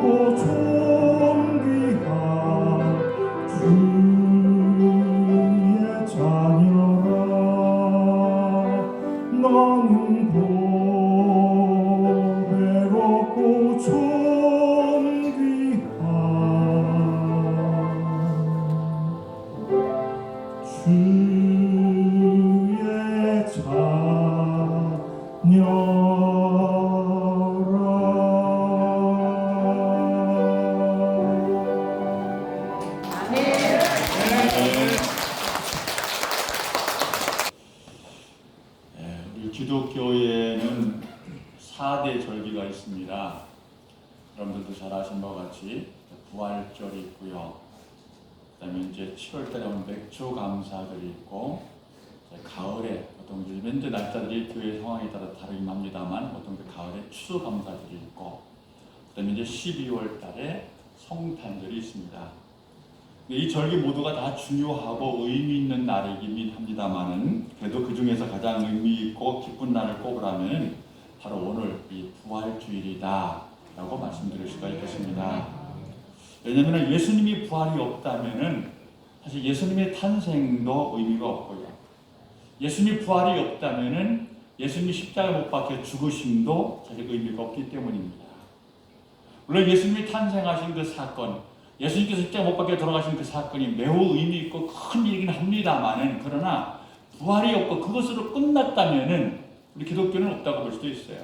배롭고 존귀한 주의 자녀라. 나는 배롭고 존귀한 주의 우리 기독교에는 4대 절기가 있습니다. 여러분들도 잘 아신 바와 같이 부활절이 있고요. 그다음에 이제 7월달에 오는 맥주 감사절이 있고, 가을에 보통 일면제 날짜들이 교회 상황에 따라 다르긴 합니다만 보통 그 가을에 추수 감사절이 있고, 그다음에 이제 12월달에 성탄절이 있습니다. 이 절기 모두가 다 중요하고 의미 있는 날이긴 합니다만은 그래도 그 중에서 가장 의미 있고 기쁜 날을 꼽으라면 바로 오늘 이 부활주일이다라고 말씀드릴 수가 있겠습니다. 왜냐하면 예수님이 부활이 없다면은 사실 예수님의 탄생도 의미가 없고요. 예수님이 부활이 없다면은 예수님이 십자가에 못 박혀 죽으심도 사실 의미가 없기 때문입니다. 물론 예수님이 탄생하신 그 사건, 예수님께서 십자가에 못 박혀 돌아가신 그 사건이 매우 의미 있고 큰 일이긴 합니다만은, 그러나 부활이 없고 그것으로 끝났다면은 우리 기독교는 없다고 볼 수도 있어요.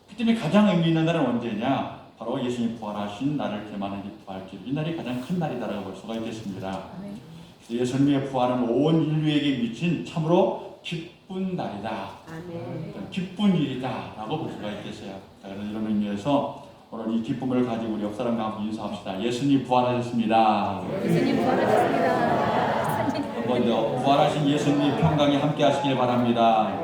그 때문에 가장 의미 있는 날은 언제냐? 바로 예수님이 부활하신 날을 기념하는 이 부활절, 이 날이 가장 큰 날이다라고 볼 수가 있겠습니다. 예수님의 부활은 온 인류에게 미친 참으로 기쁜 날이다, 기쁜 일이다라고 볼 수가 있겠어요. 자, 그래서 이런 의미에서 오늘 이 기쁨을 가지고 우리 옆 사람과 함께 인사합시다. 예수님 부활하셨습니다. 예수님 부활하셨습니다. 먼저 부활하신 예수님 평강에 함께 하시길 바랍니다.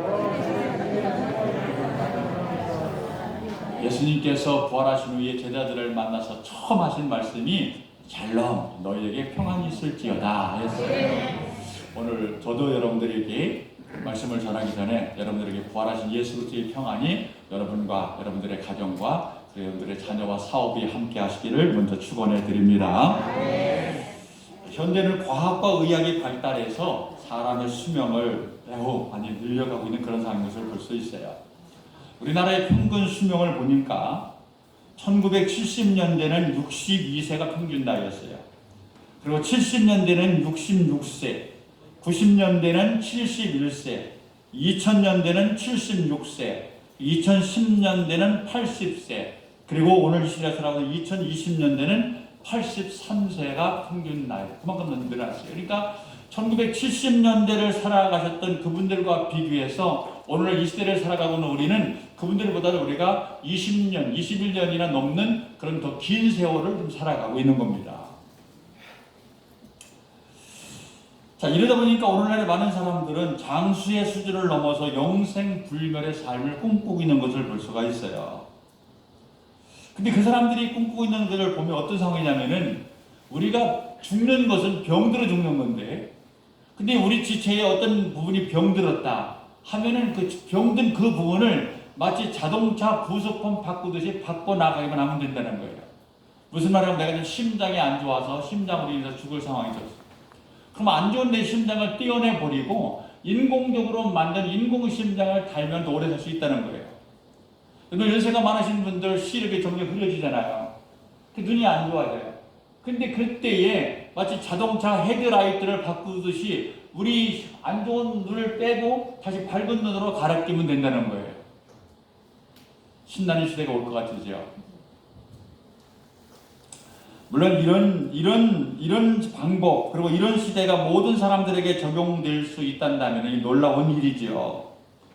예수님께서 부활하신 후에 제자들을 만나서 처음 하신 말씀이 샬롬, 너희에게 평안이 있을지어다 했어요. 오늘 저도 여러분들에게 말씀을 전하기 전에 여러분들에게 부활하신 예수 그리스도의 평안이 여러분과 여러분들의 가정과 여러분들의 자녀와 사업이 함께 하시기를 먼저 축원해 드립니다. 현대는 과학과 의학이 발달해서 사람의 수명을 매우 많이 늘려가고 있는 그런 상황인 것을 볼 수 있어요. 우리나라의 평균 수명을 보니까 1970년대는 62세가 평균 나이였어요. 그리고 70년대는 66세, 90년대는 71세, 2000년대는 76세, 2010년대는 80세, 그리고 오늘 이 시대에서 나오는 2020년대는 83세가 평균 나이, 그만큼 늘어났어요. 그러니까 1970년대를 살아가셨던 그분들과 비교해서 오늘 이 시대를 살아가고 있는 우리는 그분들보다는 우리가 20년, 21년이나 넘는 그런 더 긴 세월을 좀 살아가고 있는 겁니다. 자, 이러다 보니까 오늘날의 많은 사람들은 장수의 수준을 넘어서 영생불멸의 삶을 꿈꾸고 있는 것을 볼 수가 있어요. 근데 그 사람들이 꿈꾸고 있는 것을 보면 어떤 상황이냐면은, 우리가 죽는 것은 병들어 죽는 건데, 근데 우리 지체의 어떤 부분이 병들었다 하면은 그 병든 그 부분을 마치 자동차 부속품 바꾸듯이 바꿔나가기만 하면 된다는 거예요. 무슨 말이냐면, 내가 지금 심장이 안 좋아서 심장으로 인해서 죽을 상황이 있었어. 그럼 안 좋은 내 심장을 떼어내버리고 인공적으로 만든 인공심장을 달면 더 오래 살 수 있다는 거예요. 연세가 많으신 분들 시력이 점점 흐려지잖아요. 눈이 안 좋아져요. 근데 그때에 마치 자동차 헤드라이트를 바꾸듯이 우리 안 좋은 눈을 빼고 다시 밝은 눈으로 갈아끼면 된다는 거예요. 신나는 시대가 올 것 같으죠. 물론 이런 방법, 그리고 이런 시대가 모든 사람들에게 적용될 수 있다면 놀라운 일이지요.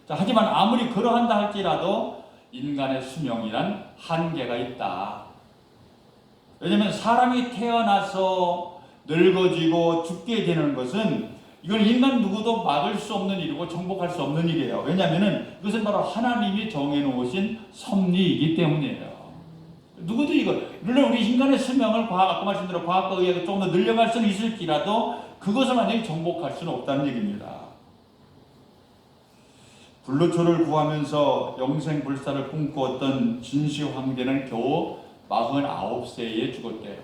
자, 하지만 아무리 그러한다 할지라도 인간의 수명이란 한계가 있다. 왜냐하면 사람이 태어나서 늙어지고 죽게 되는 것은 이건 인간 누구도 막을 수 없는 일이고 정복할 수 없는 일이에요. 왜냐하면 이것은 바로 하나님이 정해놓으신 섭리이기 때문이에요. 누구도 물론 우리 인간의 수명을 아까 말씀대로 과학과 의학이 조금 더 늘려갈 수는 있을지라도 그것을 완전히 정복할 수는 없다는 얘기입니다. 불로초를 구하면서 영생불사를 꿈꾸었던 진시 황제는 겨우 49세에 죽었대요.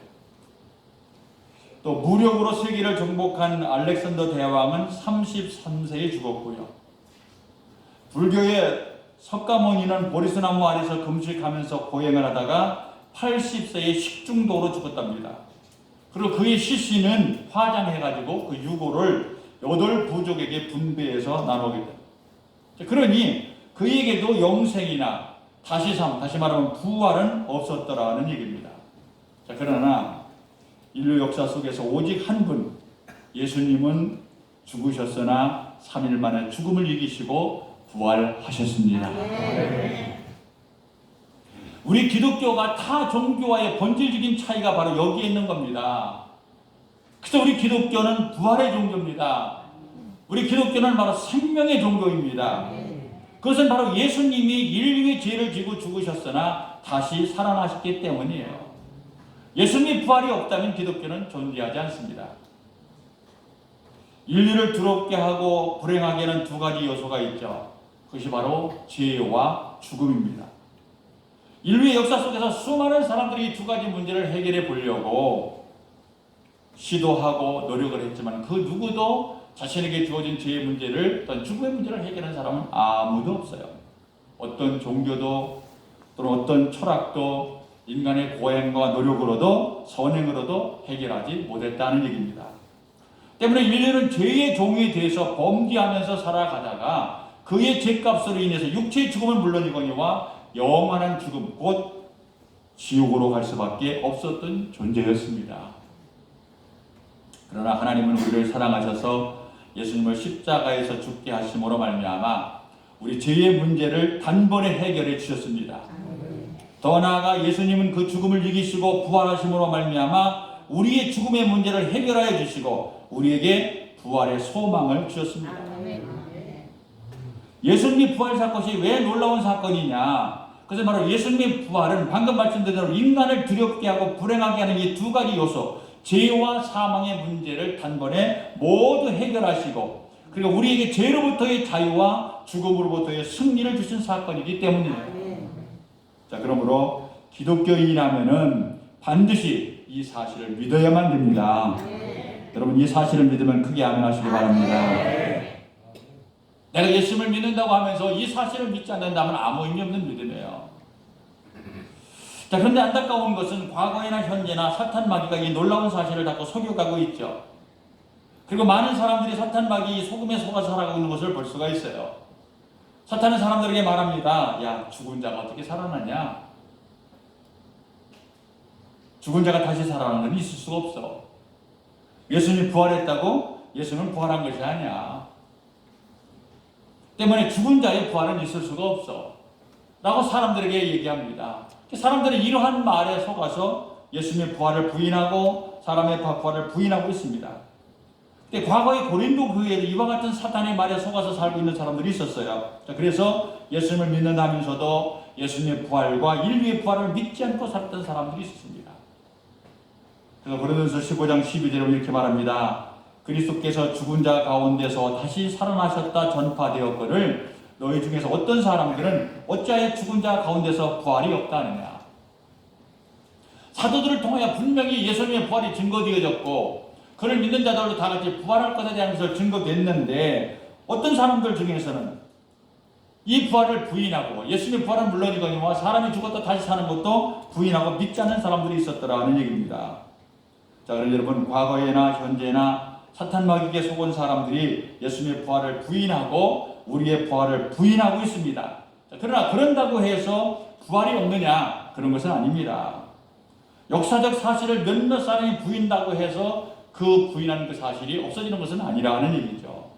또 무력으로 세계를 정복한 알렉산더 대왕은 33세에 죽었고요. 불교의 석가모니는 보리스나무 아래서 금식하면서 고행을 하다가 80세에 식중독으로 죽었답니다. 그리고 그의 시신은 화장해가지고 그 유골을 8부족에게 분배해서 나누게 됩니다. 그러니 그에게도 영생이나 다시 말하면 부활은 없었더라는 얘기입니다. 자, 그러나 인류 역사 속에서 오직 한 분, 예수님은 죽으셨으나 3일 만에 죽음을 이기시고 부활하셨습니다. 우리 기독교가 타 종교와의 본질적인 차이가 바로 여기에 있는 겁니다. 그래서 우리 기독교는 부활의 종교입니다. 우리 기독교는 바로 생명의 종교입니다. 그것은 바로 예수님이 인류의 죄를 지고 죽으셨으나 다시 살아나셨기 때문이에요. 예수님의 부활이 없다면 기독교는 존재하지 않습니다. 인류를 두렵게 하고 불행하게 하는 두 가지 요소가 있죠. 그것이 바로 죄와 죽음입니다. 인류의 역사 속에서 수많은 사람들이 이 두 가지 문제를 해결해 보려고 시도하고 노력을 했지만 그 누구도 자신에게 주어진 죄의 문제를, 어떤 죽음의 문제를 해결한 사람은 아무도 없어요. 어떤 종교도 또는 어떤 철학도 인간의 고행과 노력으로도 선행으로도 해결하지 못했다는 얘기입니다. 때문에 인류는 죄의 종이 돼서 범죄하면서 살아가다가 그의 죄값으로 인해서 육체의 죽음은 물론이거니와 영원한 죽음, 곧 지옥으로 갈 수밖에 없었던 존재였습니다. 그러나 하나님은 우리를 사랑하셔서 예수님을 십자가에서 죽게 하심으로 말미암아 우리 죄의 문제를 단번에 해결해 주셨습니다. 더 나아가 예수님은 그 죽음을 이기시고 부활하심으로 말미암아 우리의 죽음의 문제를 해결하여 주시고 우리에게 부활의 소망을 주셨습니다. 예수님의 부활 사건이 왜 놀라운 사건이냐? 그래서 바로 예수님의 부활은 방금 말씀드린 대로 인간을 두렵게 하고 불행하게 하는 이 두 가지 요소, 죄와 사망의 문제를 단번에 모두 해결하시고 그리고 우리에게 죄로부터의 자유와 죽음으로부터의 승리를 주신 사건이기 때문이에요. 자, 그러므로 기독교인이라면은 반드시 이 사실을 믿어야만 됩니다. 여러분, 이 사실을 믿으면 크게 아멘하시기 바랍니다. 내가 예수님을 믿는다고 하면서 이 사실을 믿지 않는다면 아무 의미 없는 믿음이에요. 자, 그런데 안타까운 것은 과거에나 현재나 사탄 마귀가 이 놀라운 사실을 자꾸 속여가고 있죠. 그리고 많은 사람들이 사탄 마귀 소금에 속아서 살아가고 있는 것을 볼 수가 있어요. 사탄은 사람들에게 말합니다. 야, 죽은 자가 어떻게 살아나냐? 죽은 자가 다시 살아나는 건 있을 수가 없어. 예수님이 부활했다고 예수님은 부활한 것이 아니야. 때문에 죽은 자의 부활은 있을 수가 없어. 라고 사람들에게 얘기합니다. 사람들은 이러한 말에 속아서 예수님의 부활을 부인하고 사람의 부활을 부인하고 있습니다. 근데 과거의 고린도 교회에도 이와 같은 사탄의 말에 속아서 살고 있는 사람들이 있었어요. 자, 그래서 예수님을 믿는다면서도 예수님의 부활과 인류의 부활을 믿지 않고 살았던 사람들이 있었습니다. 그래서 고린도전서 15장 12절에 이렇게 말합니다. 그리스도께서 죽은 자 가운데서 다시 살아나셨다 전파되었거늘 너희 중에서 어떤 사람들은 어찌하여 죽은 자 가운데서 부활이 없다느냐. 사도들을 통하여 분명히 예수님의 부활이 증거되어졌고 그를 믿는 자들도 다 같이 부활할 것에 대한 것을 증거됐는데 어떤 사람들 중에서는 이 부활을 부인하고 예수님의 부활은 물론이거니와 사람이 죽었다 다시 사는 것도 부인하고 믿지 않는 사람들이 있었더라는 얘기입니다. 자, 그럼 여러분, 과거에나 현재나 사탄 마귀에게 속은 사람들이 예수님의 부활을 부인하고 우리의 부활을 부인하고 있습니다. 자, 그러나 그런다고 해서 부활이 없느냐? 그런 것은 아닙니다. 역사적 사실을 몇몇 사람이 부인다고 해서 그 부인하는 그 사실이 없어지는 것은 아니라는 얘기죠.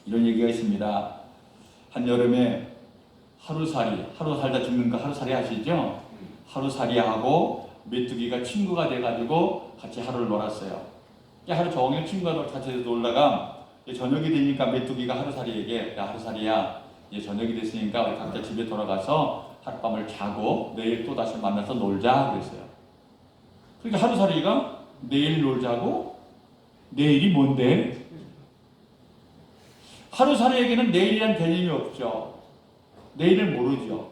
이런 얘기가 있습니다. 한여름에 하루 살다 죽는 거 하루살이 아시죠? 하루살이하고 메뚜기가 친구가 돼가지고 같이 하루를 놀았어요. 하루 종일 친구가 같이 놀다가 저녁이 되니까 메뚜기가 하루살이에게 야, 하루살이야, 이제 저녁이 됐으니까 우리 각자 집에 돌아가서 하룻밤을 자고 내일 또 다시 만나서 놀자 그랬어요. 그러니까 하루살이가 내일 놀자고? 내일이 뭔데? 하루살이에게는 내일이란 개념이 없죠. 내일을 모르죠.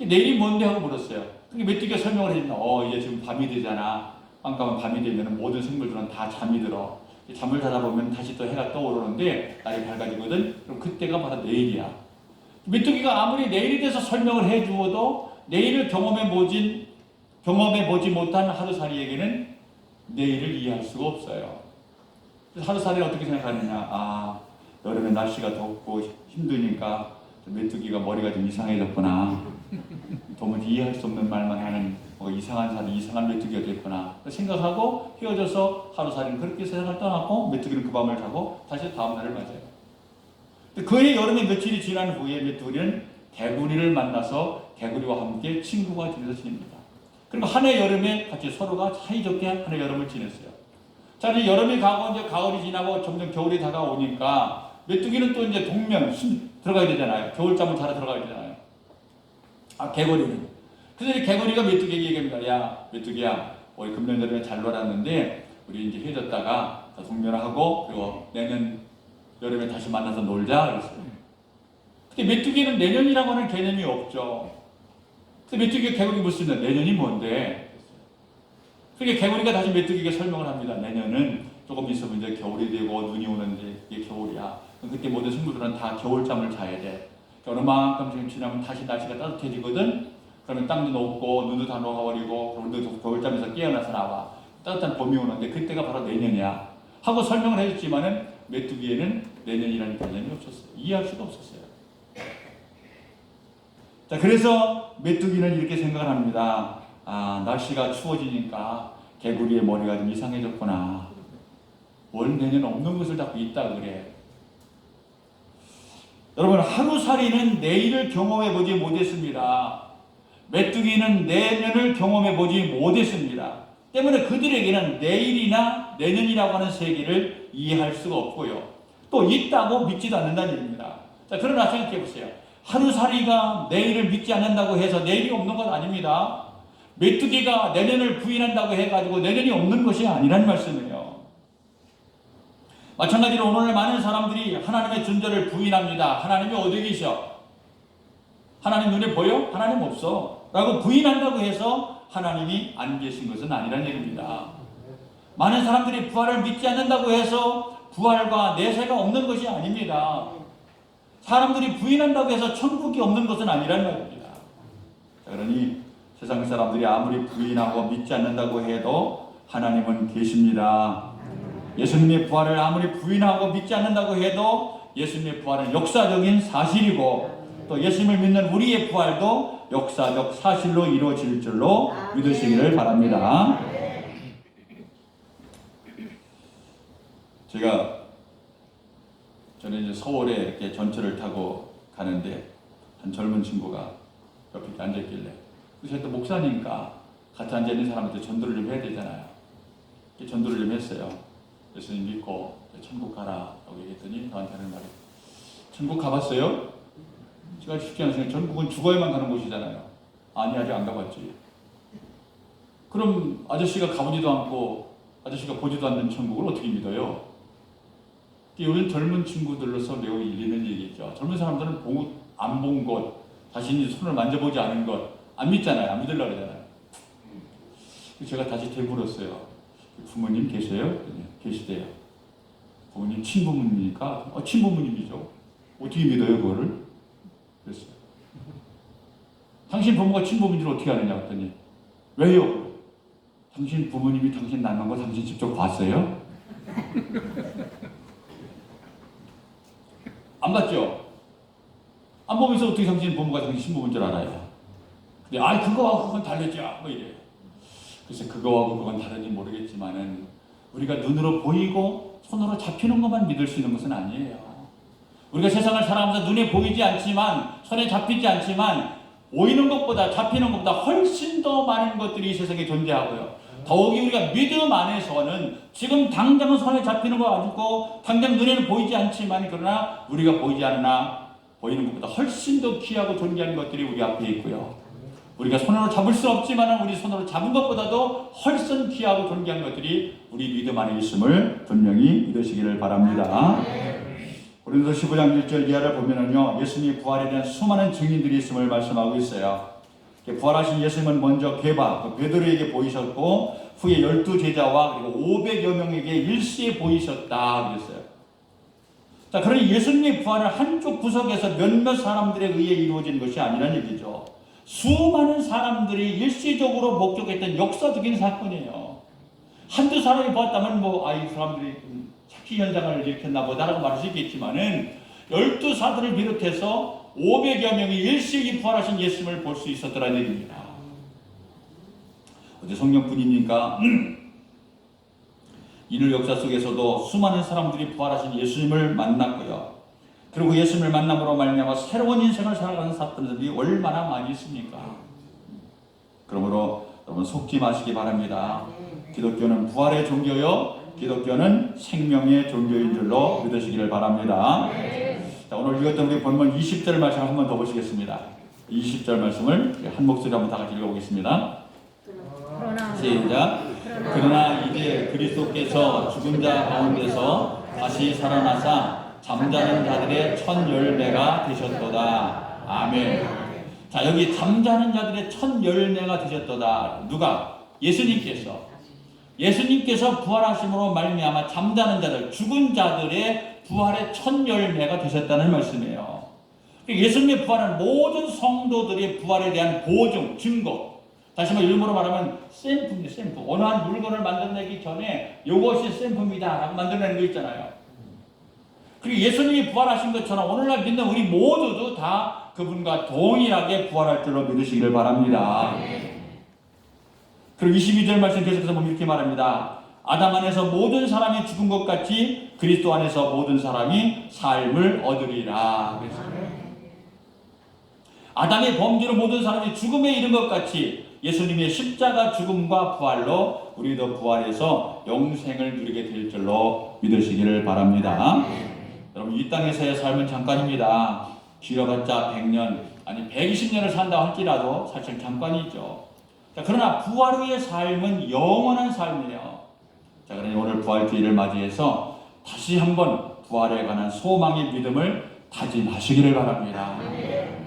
내일이 뭔데 하고 물었어요. 그게 메뚜기가 설명을 해준다. 이제 지금 밤이 되잖아. 깜깜한 밤이 되면 모든 생물들은 다 잠이 들어. 잠을 자다 보면 다시 또 해가 떠오르는데 날이 밝아지거든. 그럼 그때가 바로 내일이야. 메뚜기가 아무리 내일이 돼서 설명을 해주어도 내일을 경험해 보지 못한 하루살이에게는 내일을 이해할 수가 없어요. 그래서 하루살이를 어떻게 생각하느냐. 여름에 날씨가 덥고 힘드니까 메뚜기가 머리가 좀 이상해졌구나. 도무지 이해할 수 없는 말만 하는 이상한 메뚜기가 됐구나 생각하고 헤어져서 하루살이는 그렇게 세상을 떠났고 메뚜기는 그 밤을 자고 다시 다음 날을 맞아요. 그해 여름에 며칠이 지난 후에 메뚜기는 개구리를 만나서 개구리와 함께 친구가 되어서 지냅니다. 그리고 한 해 여름에 같이 서로가 사이좋게 한 해 여름을 지냈어요. 자, 이제 여름이 가고 이제 가을이 지나고 점점 겨울이 다가오니까 메뚜기는 또 이제 동면 들어가야 되잖아요. 겨울잠을 자러 들어가야 되잖아요. 개구리는. 그래서 개구리가 메뚜기에게 얘기합니다. 야, 메뚜기야, 우리 금년 여름에 잘 놀았는데 우리 이제 헤어졌다가 동면하고 그리고 내년 여름에 다시 만나서 놀자 그랬어요. 근데 메뚜기는 내년이라고 하는 개념이 없죠. 그래서 메뚜기가 개구리에게 묻습니다. 내년이 뭔데? 그러니까 개구리가 다시 메뚜기에게 설명을 합니다. 내년은 조금 있으면 이제 겨울이 되고 눈이 오는데 이게 겨울이야. 그때 모든 생물들은 다 겨울잠을 자야 돼. 얼마만큼 지나면 다시 날씨가 따뜻해지거든. 그러면 땅도 녹고 눈도 다 녹아버리고 그럼 겨울잠에서 깨어나서 나와. 따뜻한 봄이 오는데 그때가 바로 내년이야. 하고 설명을 해줬지만은 메뚜기에는 내년이라는 개념이 없었어요. 이해할 수가 없었어요. 자, 그래서 메뚜기는 이렇게 생각을 합니다. 날씨가 추워지니까 개구리의 머리가 좀 이상해졌구나. 월 내년 없는 것을 자꾸 있다 그래. 여러분, 하루살이는 내일을 경험해보지 못했습니다. 메뚜기는 내년을 경험해보지 못했습니다. 때문에 그들에게는 내일이나 내년이라고 하는 세계를 이해할 수가 없고요. 또 있다고 믿지도 않는다는 얘기입니다. 자, 그러나 생각해보세요. 하루살이가 내일을 믿지 않는다고 해서 내일이 없는 건 아닙니다. 메뚜기가 내년을 부인한다고 해가지고 내년이 없는 것이 아니란 말씀이에요. 마찬가지로 오늘 많은 사람들이 하나님의 존재를 부인합니다. 하나님이 어디 계셔? 하나님 눈에 보여? 하나님 없어. 라고 부인한다고 해서 하나님이 안 계신 것은 아니란 얘기입니다. 많은 사람들이 부활을 믿지 않는다고 해서 부활과 내세가 없는 것이 아닙니다. 사람들이 부인한다고 해서 천국이 없는 것은 아니란 말입니다. 그러니 세상 사람들이 아무리 부인하고 믿지 않는다고 해도 하나님은 계십니다. 예수님의 부활을 아무리 부인하고 믿지 않는다고 해도 예수님의 부활은 역사적인 사실이고 또 예수님을 믿는 우리의 부활도 역사적 사실로 이루어질 줄로 믿으시기를 바랍니다. 저는 이제 서울에 이렇게 전철을 타고 가는데 한 젊은 친구가 옆에 앉아있길래 그래서 또 목사니까 같이 앉아있는 사람한테 전도를 좀 해야 되잖아요. 전도를 좀 했어요. 예수님 믿고 천국 가라 라고 얘기했더니 저한테 하는 말이 천국 가봤어요? 제가 쉽지 않으시면 천국은 죽어야만 가는 곳이잖아요. 아니 아직 안 가봤지. 그럼 아저씨가 가보지도 않고 아저씨가 보지도 않는 천국을 어떻게 믿어요? 요즘 젊은 친구들로서 매우 일리는 얘기죠. 젊은 사람들은 안 본 것, 자신이 손을 만져보지 않은 것 안 믿잖아요. 안 믿으려고 그러잖아요. 제가 다시 되물었어요. 부모님 계세요? 계시대요. 부모님 친부모님이니까 친부모님이죠. 어떻게 믿어요 그거를? 그랬어요. 당신 부모가 친부모님을 어떻게 아느냐 했더니 왜요? 당신 부모님이 당신 낳는 거 당신 직접 봤어요? 안 봤죠? 안 보면서 어떻게 당신 부모가 당신 신부모인 줄 알아요? 근데 그거하고 그건 다르죠. 뭐 이래요. 그래서 그거하고 그건 다른지 모르겠지만은 우리가 눈으로 보이고 손으로 잡히는 것만 믿을 수 있는 것은 아니에요. 우리가 세상을 살아가면서 눈에 보이지 않지만 손에 잡히지 않지만 보이는 것보다 잡히는 것보다 훨씬 더 많은 것들이 이 세상에 존재하고요. 더욱이 우리가 믿음 안에서는 지금 당장은 손에 잡히는 거 가지고 당장 눈에는 보이지 않지만 그러나 우리가 보이지 않으나 보이는 것보다 훨씬 더 귀하고 존귀한 것들이 우리 앞에 있고요. 우리가 손으로 잡을 수 없지만 우리 손으로 잡은 것보다도 훨씬 귀하고 존귀한 것들이 우리 믿음 안에 있음을 분명히 믿으시기를 바랍니다. 고린도서 15장 1절 이하를 보면은요, 예수님의 부활에 대한 수많은 증인들이 있음을 말씀하고 있어요. 부활하신 예수님은 먼저 게바, 베드로에게 보이셨고 후에 12제자와 그리고 500여 명에게 일시에 보이셨다 그랬어요. 자, 그러니 예수님의 부활은 한쪽 구석에서 몇몇 사람들에 의해 이루어진 것이 아니라는 얘기죠. 수많은 사람들이 일시적으로 목격했던 역사적인 사건이에요. 한두 사람이 보았다면 이 사람들이 착시 현상을 일으켰나 보다라고 말할 수 있겠지만은 12사도를 비롯해서 500여 명이 일시에 부활하신 예수님을 볼 수 있었더라는 얘기입니다. 어제 성령뿐이니까 인류 역사 속에서도 수많은 사람들이 부활하신 예수님을 만났고요. 그리고 예수님을 만남으로 말미암아 새로운 인생을 살아가는 사람들이 얼마나 많이 있습니까? 그러므로 여러분 속지 마시기 바랍니다. 기독교는 부활의 종교요, 기독교는 생명의 종교인 줄로 믿으시기를 바랍니다. 자, 오늘 읽었던 우리 본문 20절 말씀 한 번 더 보시겠습니다. 20절 말씀을 한 목소리 한번 다 같이 읽어보겠습니다. 시작. 그러나 이제 그리스도께서 죽은 자 가운데서 다시 살아나사 잠자는 자들의 첫 열매가 되셨도다. 아멘. 자, 여기 잠자는 자들의 첫 열매가 되셨도다. 누가? 예수님께서 부활하심으로 말미암아 잠자는 자들, 죽은 자들의 부활의 첫 열매가 되셨다는 말씀이에요. 예수님의 부활은 모든 성도들의 부활에 대한 보증, 증거. 다시 한번 일본어로 말하면 샘플입니다. 샘플. 어느 한 물건을 만들어내기 전에 이것이 샘플입니다 라고 만들어내는 거 있잖아요. 그리고 예수님이 부활하신 것처럼 오늘날 믿는 우리 모두도 다 그분과 동일하게 부활할 줄로 믿으시기를 바랍니다. 그리고 22절 말씀 계속해서 보면 이렇게 말합니다. 아담 안에서 모든 사람이 죽은 것 같이 그리스도 안에서 모든 사람이 삶을 얻으리라. 아담의 범죄로 모든 사람이 죽음에 이른 것 같이 예수님의 십자가 죽음과 부활로 우리도 부활해서 영생을 누리게 될 줄로 믿으시기를 바랍니다. 여러분, 이 땅에서의 삶은 잠깐입니다. 길어봤자 100년, 아니 120년을 산다고 할지라도 사실 잠깐이죠. 자, 그러나 부활 후의 삶은 영원한 삶이에요. 자, 그러니 오늘 부활주의를 맞이해서 다시 한번 부활에 관한 소망의 믿음을 다짐하시기를 바랍니다.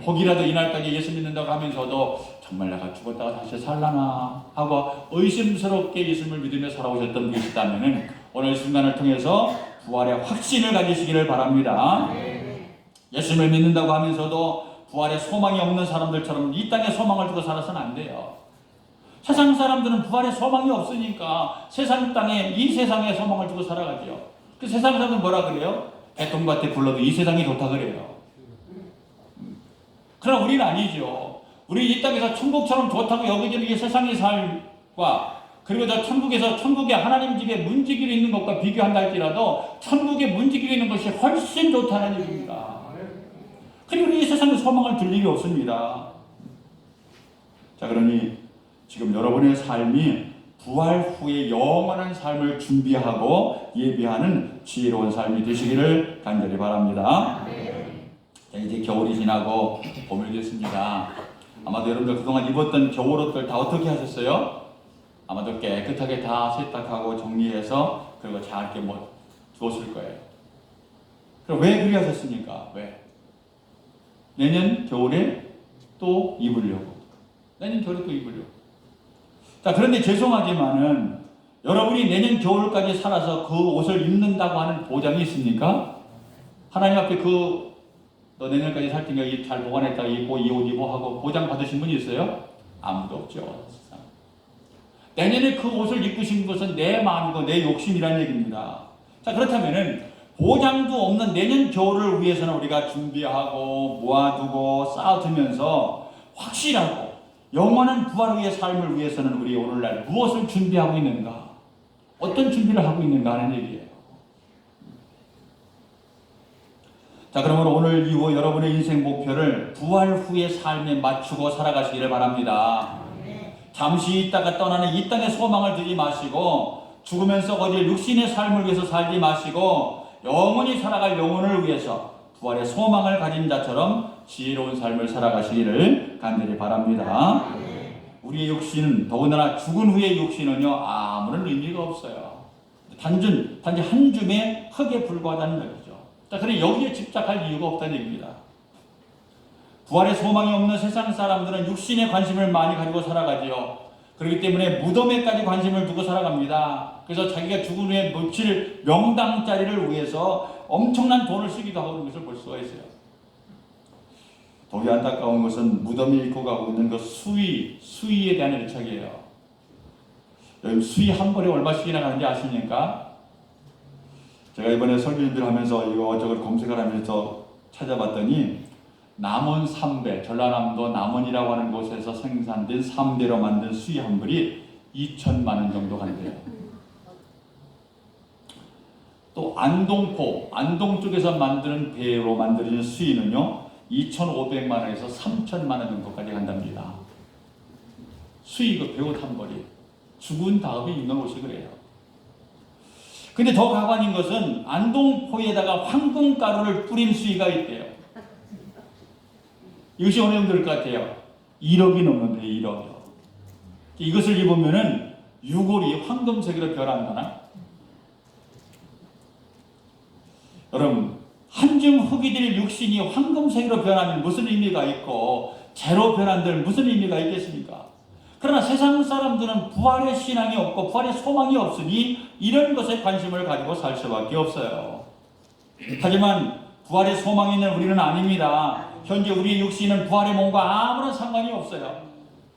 혹이라도 이날까지 예수 믿는다고 하면서도 정말 내가 죽었다가 다시 살라나 하고 의심스럽게 예수님을 믿으며 살아오셨던 분이 있다면 오늘 순간을 통해서 부활의 확신을 가지시기를 바랍니다. 예수님을 믿는다고 하면서도 부활의 소망이 없는 사람들처럼 이 땅에 소망을 두고 살아서는 안 돼요. 세상 사람들은 부활의 소망이 없으니까 이 세상에 소망을 두고 살아가죠. 그 세상 사람들은 뭐라 그래요? 대통밭에 굴러도 이 세상이 좋다 그래요. 그러나 우리는 아니죠. 우리 이 땅에서 천국처럼 좋다고 여기지는 이 세상의 삶과 그리고 저 천국의 하나님 집에 문지기로 있는 것과 비교한다 할지라도 천국에 문지기로 있는 것이 훨씬 좋다는 얘기입니다. 그리고 이 세상에 소망을 둘 일이 없습니다. 자, 그러니 지금 여러분의 삶이 부활 후에 영원한 삶을 준비하고 예비하는 지혜로운 삶이 되시기를 간절히 바랍니다. 자, 이제 겨울이 지나고 봄이 됐습니다. 아마도 여러분들 그동안 입었던 겨울옷들 다 어떻게 하셨어요? 아마도 깨끗하게 다 세탁하고 정리해서 그리고 잘 이렇게 두었을 거예요. 그럼 왜 그리 하셨습니까? 왜? 내년 겨울에 또 입으려고. 자, 그런데 죄송하지만은 여러분이 내년 겨울까지 살아서 그 옷을 입는다고 하는 보장이 있습니까? 하나님 앞에 너 내년까지 살 테니까 잘 보관했다가 입고 이 옷 입어 하고 보장 받으신 분이 있어요? 아무도 없죠. 내년에 그 옷을 입으신 것은 내 마음이고 내 욕심이라는 얘기입니다. 자, 그렇다면은 보장도 없는 내년 겨울을 위해서는 우리가 준비하고 모아두고 쌓아두면서 확실하고 영원한 부활 후의 삶을 위해서는 우리 오늘날 무엇을 준비하고 있는가? 어떤 준비를 하고 있는가 하는 얘기예요. 자, 그러므로 오늘 이후 여러분의 인생 목표를 부활 후의 삶에 맞추고 살아가시기를 바랍니다. 잠시 있다가 떠나는 이 땅의 소망을 두지 마시고 죽으면서 거질 육신의 삶을 위해서 살지 마시고 영원히 살아갈 영혼을 위해서 부활의 소망을 가진 자처럼 지혜로운 삶을 살아가시기를 간절히 바랍니다. 우리의 육신은 더군다나 죽은 후의 육신은요 아무런 의미가 없어요. 단지 한 줌의 흙에 불과하다는 거죠. 자, 그래 여기에 집착할 이유가 없다는 얘기입니다. 부활의 소망이 없는 세상 사람들은 육신에 관심을 많이 가지고 살아가지요. 그렇기 때문에 무덤에까지 관심을 두고 살아갑니다. 그래서 자기가 죽은 후에 묻힐 명당 자리를 위해서 엄청난 돈을 쓰기도 하고 그런 것을 볼 수가 있어요. 더욱 안타까운 것은 무덤이 잃고 가고 있는 그 수위에 대한 애착이에요. 여러분 수위 한 벌에 얼마씩이나 가는지 아십니까? 제가 이번에 설교인들 하면서 이거저거 검색을 하면서 찾아봤더니 남원 3배, 전라남도 남원이라고 하는 곳에서 생산된 3대로 만든 수위 한 벌이 2천만 원 정도 간대요. 또 안동 쪽에서 만드는 배로 만들어진 수위는요 2,500만 원에서 3천만 원 정도까지 간답니다. 수위 그 배옷 한 벌이 죽은 다음에 입는 옷이 그래요. 근데 더 가관인 것은 안동포에다가 황금가루를 뿌린 수위가 있대요. 이것이 어느 정도 될 것 같아요? 1억이 넘는데 1억이요. 이것을 입으면은 유골이 황금색으로 변한다나? 여러분 한줌 흙이들 육신이 황금색으로 변하면 무슨 의미가 있고 재로 변한들 무슨 의미가 있겠습니까? 그러나 세상 사람들은 부활의 신앙이 없고 부활의 소망이 없으니 이런 것에 관심을 가지고 살 수밖에 없어요. 하지만 부활의 소망이 있는 우리는 아닙니다. 현재 우리의 육신은 부활의 몸과 아무런 상관이 없어요.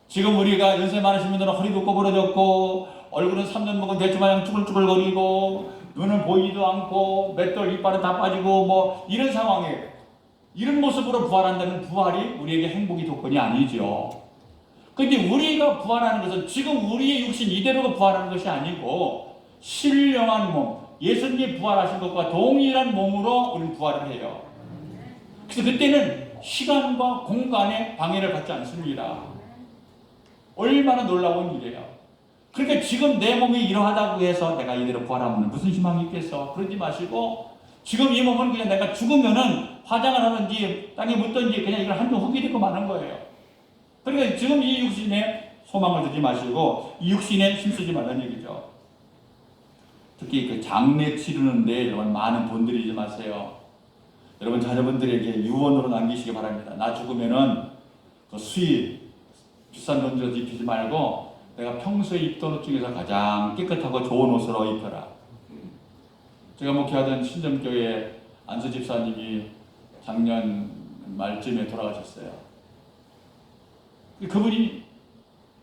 지금 우리가 연세 많으신 분들은 허리도 꼬부러졌고 얼굴은 3년 먹은 대추마냥 쭈글쭈글거리고 눈은 보이지도 않고 맷돌 이빨은 다 빠지고 뭐 이런 상황에 이런 모습으로 부활한다면 부활이 우리에게 행복이 조건이 아니죠. 그런데 우리가 부활하는 것은 지금 우리의 육신 이대로가 부활하는 것이 아니고 신령한 몸, 예수님이 부활하신 것과 동일한 몸으로 우리는 부활을 해요. 그래서 그때는 시간과 공간에 방해를 받지 않습니다. 얼마나 놀라운 일이에요. 그러니까 지금 내 몸이 이러하다고 해서 내가 이대로 부활하면 무슨 희망이 있겠어? 그러지 마시고 지금 이 몸은 그냥 내가 죽으면은 화장을 하든지 땅에 묻든지 그냥 이걸 한쪽 흙이 되고 마는 거예요. 그러니까 지금 이 육신에 소망을 두지 마시고 이 육신에 힘쓰지 말라는 얘기죠. 특히 그 장례 치르는데 여러분 많은 돈 들이지 마세요. 여러분 자녀분들에게 유언으로 남기시기 바랍니다. 나 죽으면은 그 수입 비싼 돈 들여서 입히지 말고 내가 평소에 입던 옷 중에서 가장 깨끗하고 좋은 옷으로 입혀라. 제가 목회하던 신점교회 안수 집사님이 작년 말쯤에 돌아가셨어요. 그분이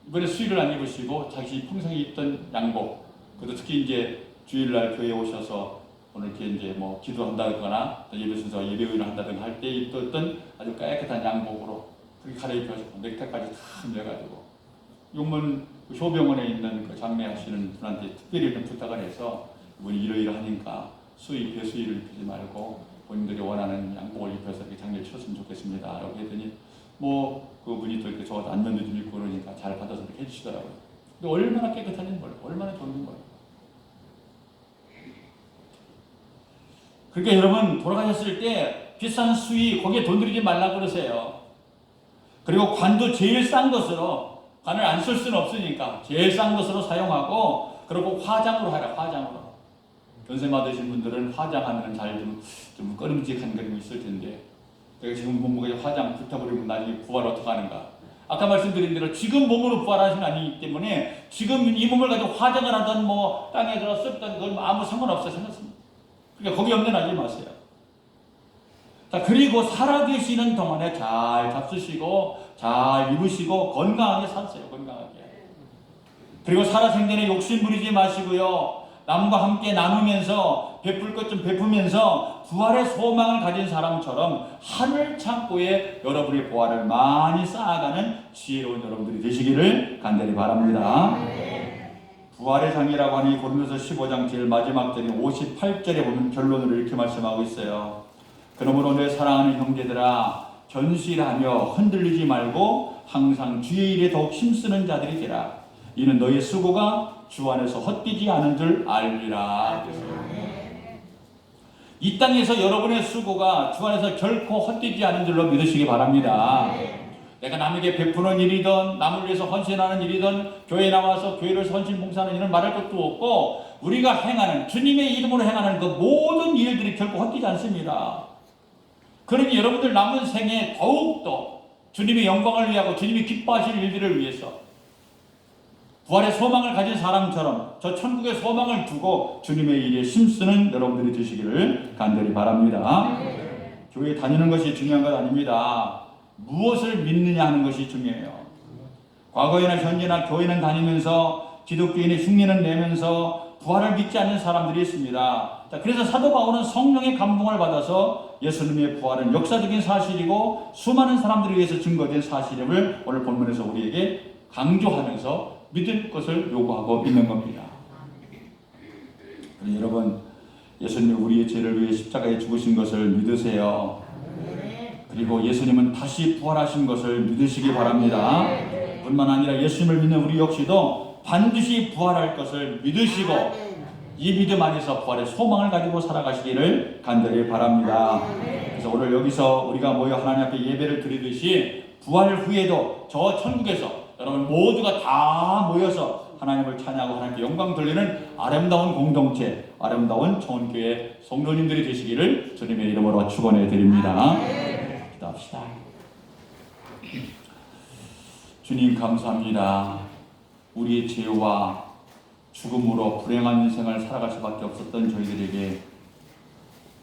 이번에 수의를 안 입으시고 자기 평소에 입던 양복, 그것도 특히 이제 주일날 교회에 오셔서 오늘 이렇게 이제 뭐 기도한다거나 예배 순서 예배의를 한다든가 할 때 입던 아주 깨끗한 양복으로 그렇게 갈아입혀서 넥타이까지 다 내가지고 용문 효병원에 있는 그 장례하시는 분한테 특별히 좀 부탁을 해서 이분이 이러이러하니까 배수의를 입히지 말고 본인들이 원하는 양복을 입혀서 이렇게 장례를 치렀으면 좋겠습니다. 라고 했더니 뭐 그분이 또 이렇게 저한테 안면도 좀 입고 그러니까 잘 받아서 이렇게 해주시더라고요. 근데 얼마나 깨끗한지 몰라요. 얼마나 좋은지 몰라요. 그러니까 여러분 돌아가셨을 때 비싼 수의 거기에 돈 들이지 말라고 그러세요. 그리고 관도 제일 싼 것으로 관을 안 쓸 수는 없으니까 제일 싼 것으로 사용하고 그리고 화장으로 하라. 화장으로. 연세 받으신 분들은 화장하면 잘 좀 꺼림직한 그림이 있을 텐데 내가 지금 몸무게 화장 불타버리면 나중에 부활 어떻게 하는가. 아까 말씀드린 대로 지금 몸으로 부활하신 아니기 때문에 지금 이 몸을 가지고 화장을 하든 뭐 땅에 들어 썩든 그건 아무 상관없어요. 생각합니다. 그러니까 거기 염려하지 마세요. 자, 그리고 살아계시는 동안에 잘 잡수시고 잘 입으시고 건강하게 사세요. 건강하게. 그리고 살아생전에 욕심 부리지 마시고요. 남과 함께 나누면서 베풀 것 좀 베푸면서 부활의 소망을 가진 사람처럼 하늘 창고에 여러분의 보화를 많이 쌓아가는 지혜로운 여러분들이 되시기를 간절히 바랍니다. 부활의 장이라고 하니 고린도서 15장 제일 마지막 절인 58절에 보면 결론으로 이렇게 말씀하고 있어요. 그러므로 내 사랑하는 형제들아 견실하며 흔들리지 말고 항상 주의 일에 더욱 힘쓰는 자들이 되라. 이는 너의 수고가 주 안에서 헛되지 않은 줄 알리라. 이 땅에서 여러분의 수고가 주 안에서 결코 헛되지 않은 줄로 믿으시기 바랍니다. 내가 남에게 베푸는 일이든 남을 위해서 헌신하는 일이든 교회에 나와서 교회를 헌신 봉사하는 일은 말할 것도 없고 우리가 행하는 주님의 이름으로 행하는 그 모든 일들이 결코 헛되지 않습니다. 그러니 여러분들 남은 생에 더욱더 주님의 영광을 위하고 주님이 기뻐하실 일들을 위해서 부활의 소망을 가진 사람처럼 저 천국의 소망을 두고 주님의 일에 힘쓰는 여러분들이 되시기를 간절히 바랍니다. 교회 다니는 것이 중요한 것 아닙니다. 무엇을 믿느냐 하는 것이 중요해요. 과거에나 현재나 교회는 다니면서 기독교인의 흉내는 내면서 부활을 믿지 않는 사람들이 있습니다. 자, 그래서 사도 바울은 성령의 감동을 받아서 예수님의 부활은 역사적인 사실이고 수많은 사람들을 위해서 증거된 사실임을 오늘 본문에서 우리에게 강조하면서 믿을 것을 요구하고 있는 겁니다. 여러분, 예수님이 우리의 죄를 위해 십자가에 죽으신 것을 믿으세요. 그리고 예수님은 다시 부활하신 것을 믿으시기 바랍니다. 뿐만 아니라 예수님을 믿는 우리 역시도 반드시 부활할 것을 믿으시고 이 믿음 안에서 부활의 소망을 가지고 살아가시기를 간절히 바랍니다. 그래서 오늘 여기서 우리가 모여 하나님 앞에 예배를 드리듯이 부활 후에도 저 천국에서 여러분 모두가 다 모여서 하나님을 찬양하고 하나님께 영광 돌리는 아름다운 공동체, 아름다운 청원교회 성도님들이 되시기를 주님의 이름으로 축원해 드립니다. 기도합시다. 주님 감사합니다. 우리의 죄와 죽음으로 불행한 인생을 살아갈 수밖에 없었던 저희들에게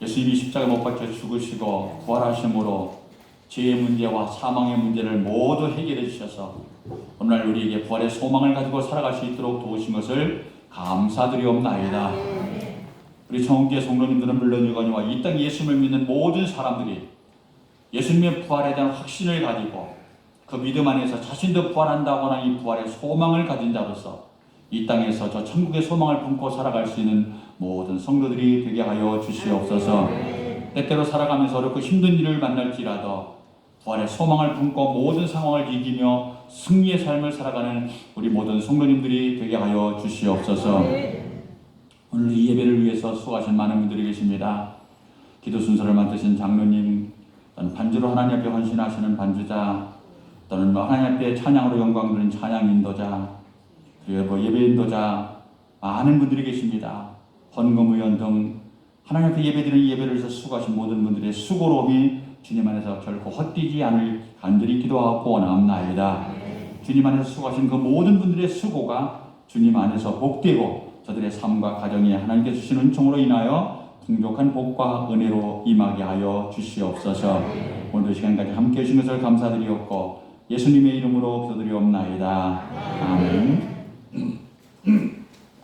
예수님이 십자가 못 박혀 죽으시고 부활하심으로 죄의 문제와 사망의 문제를 모두 해결해 주셔서 오늘 우리에게 부활의 소망을 가지고 살아갈 수 있도록 도우신 것을 감사드리옵나이다. 우리 청교회 성도님들은 물론이거니와 이 땅에 예수님을 믿는 모든 사람들이 예수님의 부활에 대한 확신을 가지고 그 믿음 안에서 자신도 부활한다고 하는 이 부활의 소망을 가진 자로서 이 땅에서 저 천국의 소망을 품고 살아갈 수 있는 모든 성도들이 되게 하여 주시옵소서. 때때로 살아가면서 어렵고 힘든 일을 만날지라도 부활의 소망을 품고 모든 상황을 이기며 승리의 삶을 살아가는 우리 모든 성도님들이 되게 하여 주시옵소서. 오늘 이 예배를 위해서 수고하신 많은 분들이 계십니다. 기도 순서를 맡으신 장로님, 또는 반주로 하나님 앞에 헌신하시는 반주자, 또는 하나님 앞에 찬양으로 영광 드리는 찬양 인도자, 그리고 예배 인도자 많은 분들이 계십니다. 헌금 의원 등 하나님 앞에 예배드리는 예배를 위해서 수고하신 모든 분들의 수고로움이 주님 안에서 결코 헛되지 않을 간절히 기도하고 원하옵나이다. 주님 안에서 수고하신 그 모든 분들의 수고가 주님 안에서 복되고 저들의 삶과 가정에 하나님께 주신 은총으로 인하여 풍족한 복과 은혜로 임하게 하여 주시옵소서. 오늘도 시간까지 함께 해주신 것을 감사드리옵고 예수님의 이름으로 기도드리옵나이다. 아멘.